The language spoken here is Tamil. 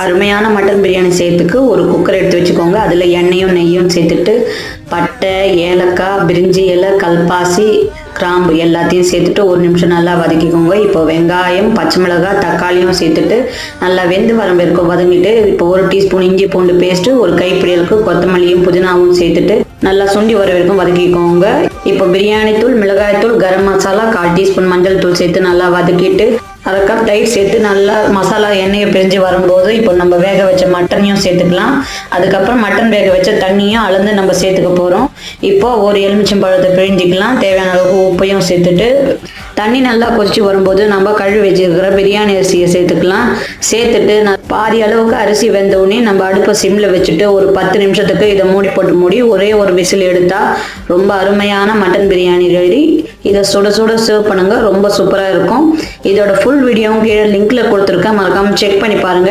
அருமையான மட்டன் பிரியாணி செய்யறதுக்கு ஒரு குக்கர் எடுத்து வச்சுக்கோங்க. அதில் எண்ணெயும் நெய்யும் சேர்த்துட்டு பட்டை, ஏலக்காய், பிரிஞ்சி இலை, கல்பாசி, கிராம்பு எல்லாத்தையும் சேர்த்துட்டு ஒரு நிமிஷம் நல்லா வதக்கிக்கோங்க. இப்போ வெங்காயம், பச்சை மிளகாய், தக்காளியும் சேர்த்துட்டு நல்லா வெந்து வரம் வரைக்கும் வதங்கிட்டு இப்போ 1 டீஸ்பூன் இஞ்சி பூண்டு பேஸ்ட்டு, ஒரு கைப்பிடியலுக்கு கொத்தமல்லியும் புதினாவும் சேர்த்துட்டு நல்லா சுண்டி வர வரைக்கும் வதக்கிக்கோங்க. இப்போ பிரியாணி தூள், மிளகாய் தூள், கரம் மசாலா, 1/4 டீஸ்பூன் மஞ்சள் தூள் சேர்த்து நல்லா வதக்கிட்டு 1/2 கப் தயிர் சேர்த்து நல்லா மசாலா எண்ணெயை பிரிஞ்சு வரும்போது இப்போ நம்ம வேக வச்ச மட்டனையும் சேர்த்துக்கலாம். அதுக்கப்புறம் மட்டன் வேக வச்ச தண்ணியும் அளந்து நம்ம சேர்த்துக்க போகிறோம். இப்போ ஒரு எலுமிச்சம்பழத்தை பிழிஞ்சிக்கலாம். தேவையான அளவுக்கு உப்பையும் சேர்த்துட்டு தண்ணி நல்லா கொதிச்சு வரும்போது நம்ம கழுவி வச்சுருக்கிற பிரியாணி அரிசியை சேர்த்துக்கலாம். சேர்த்துட்டு பாதி அளவுக்கு அரிசி வெந்தவுடனே நம்ம அடுப்பை சிம்மில் வச்சுட்டு ஒரு 10 நிமிஷத்துக்கு இதை மூடி போட்டு மூடி ஒரே ஒரு விசில் எடுத்தால் ரொம்ப அருமையான மட்டன் பிரியாணி ரெடி. இதை சுட சுட சர்வ் பண்ணுங்க, ரொம்ப சூப்பராக இருக்கும். இதோட ஃபுல் வீடியோவும் கீழே லிங்க்ல கொடுத்துருக்கேன், மறக்காம செக் பண்ணி பாருங்க.